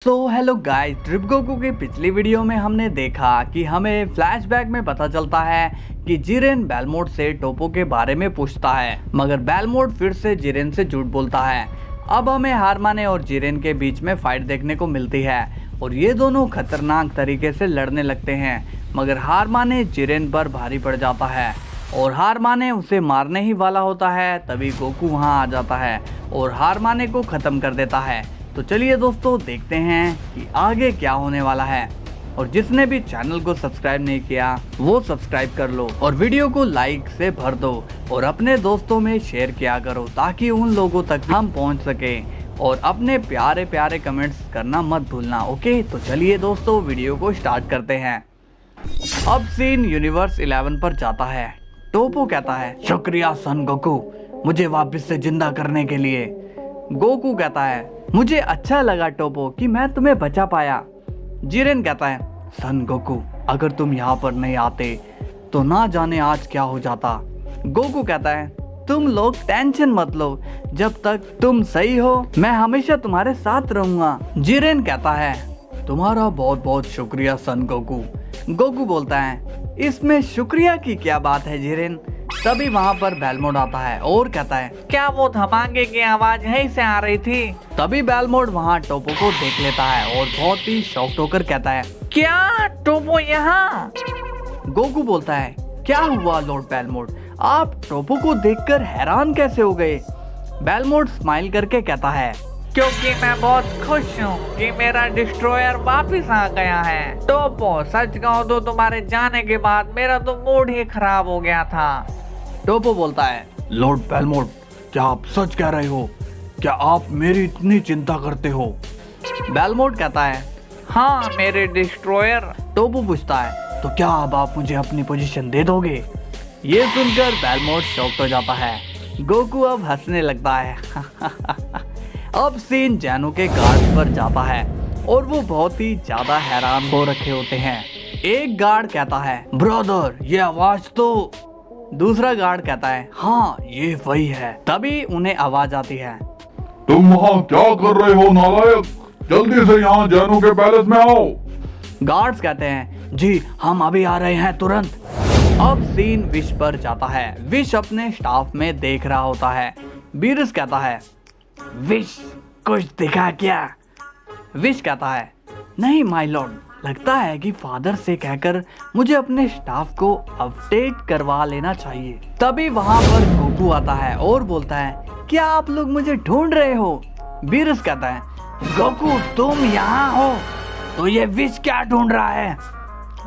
Hello guys, trip Goku की पिछली video में हमने देखा कि हमें फ्लैशबैक में पता चलता है कि जिरेन बेलमोड से टोपो के बारे में पूछता है, मगर बेलमोड फिर से जिरेन से झूठ बोलता है। अब हमें हारमाने और जिरेन के बीच में फाइट देखने को मिलती है और ये दोनों खतरनाक तरीके से लड़ने लगते हैं, मगर हारमाने जिरेन पर भारी पड़ जाता है और हारमाने उसे मारने ही वाला होता है। तभी गोकू वहाँ आ जाता है और हारमाने को ख़त्म कर देता है। तो चलिए दोस्तों, देखते हैं कि आगे क्या होने वाला है। और जिसने भी चैनल को सब्सक्राइब नहीं किया वो सब्सक्राइब कर लो और वीडियो को लाइक से भर दो और अपने दोस्तों में शेयर किया करो ताकि उन लोगों तक हम पहुंच सके। और अपने प्यारे प्यारे कमेंट्स करना मत भूलना, ओके। तो चलिए दोस्तों, वीडियो को स्टार्ट करते हैं। अब सीन यूनिवर्स 11 पर जाता है। टोपो कहता है, शुक्रिया सन गोकू, मुझे वापस से जिंदा करने के लिए। गोकू कहता है, मुझे अच्छा लगा टोपो कि मैं तुम्हें बचा पाया। जिरेन कहता है, सन गोकू, अगर तुम यहाँ पर नहीं आते तो ना जाने आज क्या हो जाता। गोकू कहता है, तुम लोग टेंशन मत लो, जब तक तुम सही हो मैं हमेशा तुम्हारे साथ रहूंगा। जिरेन कहता है, तुम्हारा बहुत बहुत शुक्रिया सन गोकू। गोकू बोलता है, इसमें शुक्रिया की क्या बात है जिरेन। तभी वहाँ पर बेलमोड आता है और कहता है, क्या वो धमाके की आवाज यहीं से आ रही थी। तभी बेलमोड वहाँ टोपो को देख लेता है और बहुत ही शॉक्ड होकर कहता है, क्या टोपो यहाँ। गोकू बोलता है, क्या हुआ लॉर्ड बेलमोड, आप टोपो को देखकर हैरान कैसे हो गए। बेलमोड स्माइल करके कहता है, क्योंकि मैं बहुत खुश हूँ कि मेरा डिस्ट्रॉयर वापस आ गया है। टोपो, सच कहूँ तो तुम्हारे जाने के बाद मेरा तो मूड ही खराब हो गया था। टोपो बोलता है, लॉर्ड बेलमोड, क्या आप सच कह रहे हो? क्या आप मेरी इतनी चिंता करते हो? बेलमोड कहता है, हाँ मेरे डिस्ट्रॉयर। टोपो पूछता है, तो क्या अब आप मुझे अपनी पोजीशन दे दोगे? ये सुनकर बेलमोड शॉक्ड हो जाता है। गोकू अब हंसने लगता है। अब सीन जैनो के गार्ड पर जाता है और वो बहुत ही ज्यादा हैरान हो रखे होते हैं। एक गार्ड कहता है, ब्रदर ये आवाज तो। दूसरा गार्ड कहता है, हाँ ये वही है। तभी उन्हें आवाज आती है, तुम वहाँ क्या कर रहे हो नालायक, जल्दी से यहाँ जैनो के पैलेस में आओ। गार्ड्स कहते हैं, जी हम अभी आ रहे हैं तुरंत। अब सीन विश पर जाता है। विश अपने स्टाफ में देख रहा होता है। बीरस कहता है, विश कुछ दिखा क्या? विश कहता है, नहीं माय लॉर्ड, लगता है कि फादर से कहकर मुझे अपने स्टाफ को अपडेट करवा लेना चाहिए। तभी वहाँ पर गोकू आता है और बोलता है, क्या आप लोग मुझे ढूंढ रहे हो? बीरस कहता है, गोकू तुम यहाँ हो तो ये विश क्या ढूंढ रहा है?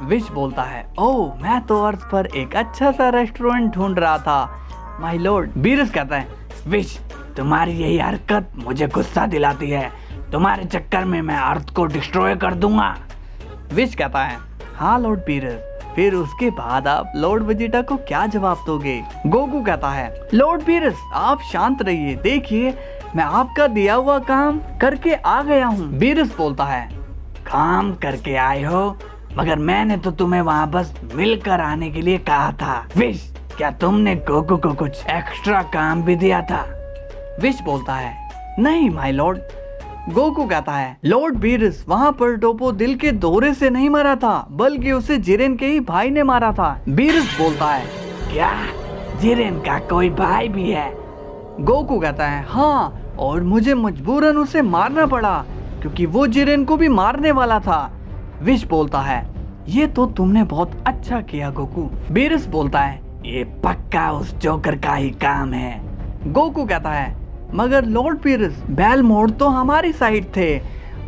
विश बोलता है, ओह मैं तो अर्थ पर एक अच्छा सा रेस्टोरेंट ढूंढ रहा था माय लॉर्ड। बीरस कहता है, विश तुम्हारी यही हरकत मुझे गुस्सा दिलाती है, तुम्हारे चक्कर में मैं अर्थ को डिस्ट्रॉय कर दूंगा। विश कहता है, हाँ लॉर्ड बीरस, फिर उसके बाद आप लॉर्ड वेजिटा को क्या जवाब दोगे? गोकू कहता है, लॉर्ड बीरस आप शांत रहिए, देखिए मैं आपका दिया हुआ काम करके आ गया हूँ। बीरस बोलता है, काम करके आए हो, मगर मैंने तो तुम्हें वहाँ बस मिलकर आने के लिए कहा था। विश क्या तुमने गोकू को कुछ एक्स्ट्रा काम भी दिया था? विश बोलता है, नहीं माय लॉर्ड। गोकू कहता है, लॉर्ड बीरस वहाँ पर टोपो दिल के दौरे से नहीं मरा था, बल्कि उसे जिरेन के ही भाई ने मारा था। बीरस बोलता है, क्या जिरेन का कोई भाई भी है? गोकू कहता है, हाँ, और मुझे मजबूरन उसे मारना पड़ा क्योंकि वो जिरेन को भी मारने वाला था। विश बोलता है, ये तो तुमने बहुत अच्छा किया गोकू। बीरस बोलता है, ये पक्का उस जोकर का ही काम है। गोकू कहता है, मगर लॉर्ड बीरस बेलमोड तो हमारी साइड थे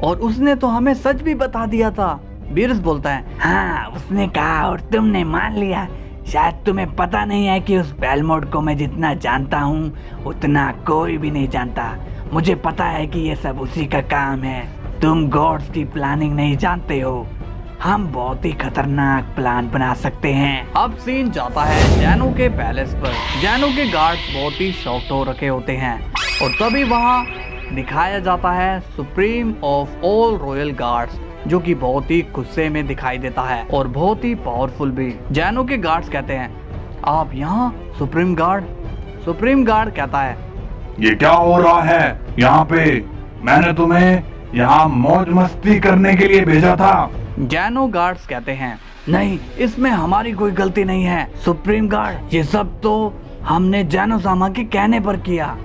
और उसने तो हमें सच भी बता दिया था। बीरस बोलता है, हाँ उसने कहा और तुमने मान लिया। शायद तुम्हें पता नहीं है कि उस बेलमोड को मैं जितना जानता हूँ उतना कोई भी नहीं जानता। मुझे पता है कि ये सब उसी का काम है। तुम गॉड्स की प्लानिंग नहीं जानते हो, हम बहुत ही खतरनाक प्लान बना सकते हैं। अब सीन जाता है जैनो के पैलेस पर। जैनो के गार्ड्स बहुत ही शॉक्ड हो रखे होते हैं और तभी वहाँ दिखाया जाता है supreme of all royal guards, जो कि बहुत ही गुस्से में दिखाई देता है और बहुत ही पावरफुल भी। जैनो के गार्ड्स कहते हैं, आप यहाँ सुप्रीम गार्ड? सुप्रीम गार्ड कहता है, ये क्या हो रहा है यहाँ पे? मैंने तुम्हें यहाँ मौज मस्ती करने के लिए भेजा था। जैनो गार्ड्स कहते हैं नहीं, इसमें हमारी कोई गलती नहीं है सुप्रीम गार्ड, ये सब तो हमने जैनो सामा के कहने पर किया।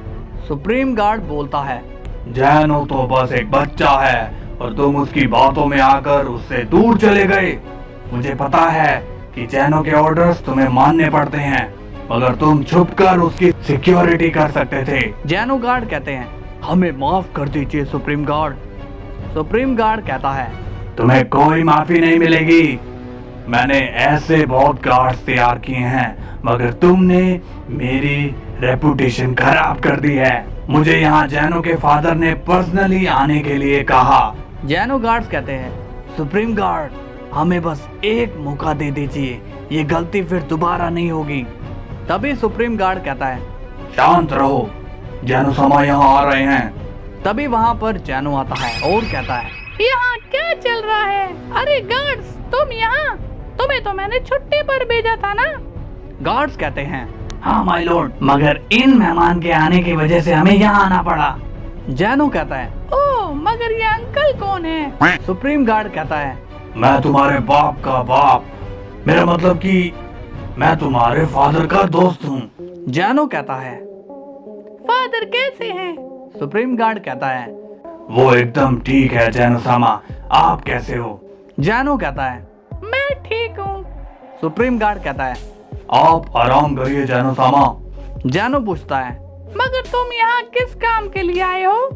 सुप्रीम गार्ड बोलता है जैनो तो बस एक बच्चा है और तुम उसकी बातों में आकर उससे दूर चले गए। मुझे पता है कि जैनो के ऑर्डर्स तुम्हें मानने पड़ते हैं, मगर तुम छुपकर उसकी सिक्योरिटी कर सकते थे। जैनो गार्ड कहते हैं हमें माफ कर दीजिए सुप्रीम गार्ड। सुप्रीम गार्ड कहता है तुम्हें कोई माफी नहीं मिलेगी। मैंने ऐसे बहुत गार्ड्स तैयार किए हैं, मगर तुमने मेरी रेपुटेशन खराब कर दी है। मुझे यहाँ जैनो के फादर ने पर्सनली आने के लिए कहा। जैनो गार्ड्स कहते हैं सुप्रीम गार्ड, हमें बस एक मौका दे दीजिए, ये गलती फिर दोबारा नहीं होगी। तभी सुप्रीम गार्ड कहता है शांत रहो, जैनो सामा यहाँ आ रहे हैं। तभी वहाँ पर जैनो आता है और कहता है यहाँ क्या चल रहा है? अरे गार्ड्स, तुम यहाँ? तुम्हें तो मैंने छुट्टी पर भेजा था ना? गार्ड्स कहते हैं हाँ माय लॉर्ड, मगर इन मेहमान के आने की वजह से हमें यहाँ आना पड़ा। जैनो कहता है ओह, मगर ये अंकल कौन है? सुप्रीम गार्ड कहता है मैं तुम्हारे बाप का बाप, मेरा मतलब कि मैं तुम्हारे फादर का दोस्त हूँ। जैनो कहता है फादर कैसे हैं? सुप्रीम गार्ड कहता है वो एकदम ठीक है जैनो सामा, आप कैसे हो? जैनो कहता है मैं ठीक हूँ। सुप्रीम गार्ड कहता है आप आराम करिए जैनो सामा। जैनो पूछता है मगर तुम यहाँ किस काम के लिए आए हो?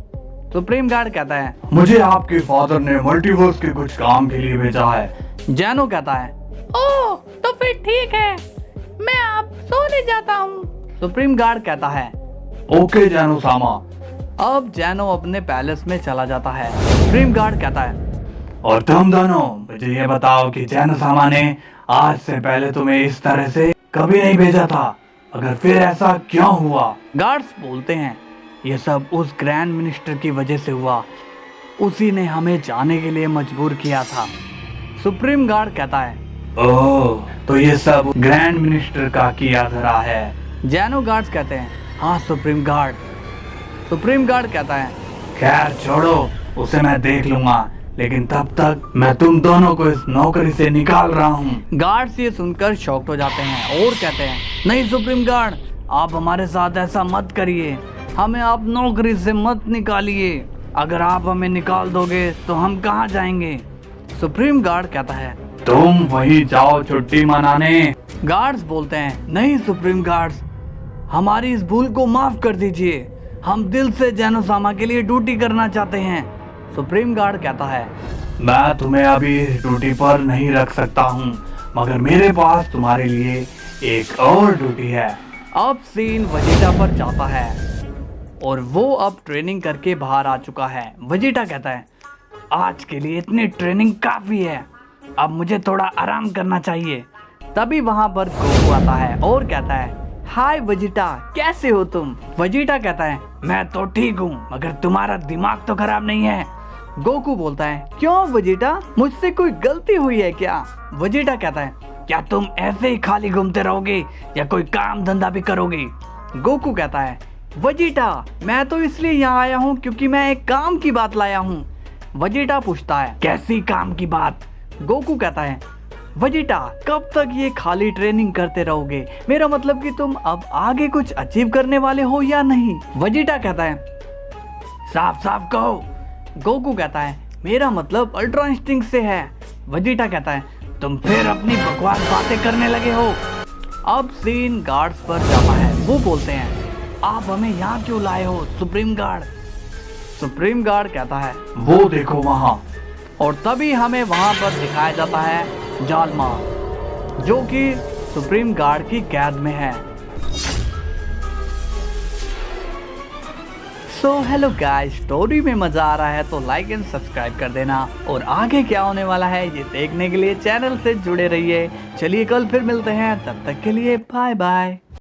सुप्रीम गार्ड कहता है मुझे आपके फादर ने मल्टीवर्स के कुछ काम के लिए भेजा है। जैनो कहता है ओह, तो फिर ठीक है, मैं अब सोने जाता हूँ। सुप्रीम गार्ड कहता है ओके जैनो सामा। अब जैनो अपने पैलेस में चला जाता है। सुप्रीम गार्ड कहता है और तुम दोनों मुझे ये बताओ कि जैनो सामा ने आज से पहले तुम्हें इस तरह से कभी नहीं भेजा था, अगर फिर ऐसा क्यों हुआ? गार्ड्स बोलते हैं ये सब उस ग्रैंड मिनिस्टर की वजह से हुआ, उसी ने हमें जाने के लिए मजबूर किया था। सुप्रीम गार्ड कहता है ओह, तो ये सब ग्रैंड मिनिस्टर का किया धरा है। जैनो गार्ड्स कहते हैं हाँ सुप्रीम गार्ड। सुप्रीम गार्ड कहता है खैर छोड़ो, उसे मैं देख लूंगा, लेकिन तब तक मैं तुम दोनों को इस नौकरी से निकाल रहा हूँ। गार्ड्स ये सुनकर शॉक्ड हो जाते हैं और कहते हैं नहीं सुप्रीम गार्ड, आप हमारे साथ ऐसा मत करिए, हमें आप नौकरी से मत निकालिए। अगर आप हमें निकाल दोगे तो हम कहाँ जाएंगे? सुप्रीम गार्ड कहता है तुम वही जाओ छुट्टी मनाने। गार्ड्स बोलते हैं नहीं सुप्रीम गार्ड्स, हमारी इस भूल को माफ कर दीजिए, हम दिल से जैनो सामा के लिए ड्यूटी करना चाहते हैं। सुप्रीम गार्ड कहता है मैं तुम्हें अभी ड्यूटी पर नहीं रख सकता हूँ, मगर मेरे पास तुम्हारे लिए एक और ड्यूटी है। अब सीन वेजिटा पर जाता है और वो अब ट्रेनिंग करके बाहर आ चुका है। वेजिटा कहता है आज के लिए इतनी ट्रेनिंग काफी है, अब मुझे थोड़ा आराम करना चाहिए। तभी वहां पर गोकू आता है और कहता है हाय वेजिटा, कैसे हो तुम? वेजिटा कहता है मैं तो ठीक हूँ, मगर तुम्हारा दिमाग तो खराब नहीं है। गोकू बोलता है क्यों वेजिटा, मुझसे कोई गलती हुई है क्या? वेजिटा कहता है क्या तुम ऐसे ही खाली घूमते रहोगे या कोई काम धंधा भी करोगे? गोकू कहता है वेजिटा, मैं तो इसलिए यहाँ आया हूँ क्योंकि मैं एक काम की बात लाया हूँ। वेजिटा पूछता है कैसी काम की बात? गोकू कहता है वेजिटा, कब तक ये खाली ट्रेनिंग करते रहोगे? मेरा मतलब कि तुम अब आगे कुछ अचीव करने वाले हो या नहीं? वेजिटा कहता है साफ साफ कहो। गोकू कहता है मेरा मतलब अल्ट्रा इंस्टिंक्ट से है। वेजिटा कहता है तुम फिर अपनी बकवास बातें करने लगे हो। अब सीन गार्ड्स पर जाता है। वो बोलते हैं आप हमें यहाँ क्यों लाए हो सुप्रीम गार्ड? सुप्रीम गार्ड कहता है वो देखो वहाँ। और तभी हमें वहां पर दिखाया जाता है जालमा, जो कि सुप्रीम गार्ड की कैद में है। सो हेलो गाइस, स्टोरी में मजा आ रहा है तो लाइक एंड सब्सक्राइब कर देना, और आगे क्या होने वाला है ये देखने के लिए चैनल से जुड़े रहिए। चलिए कल फिर मिलते हैं, तब तक के लिए बाय बाय।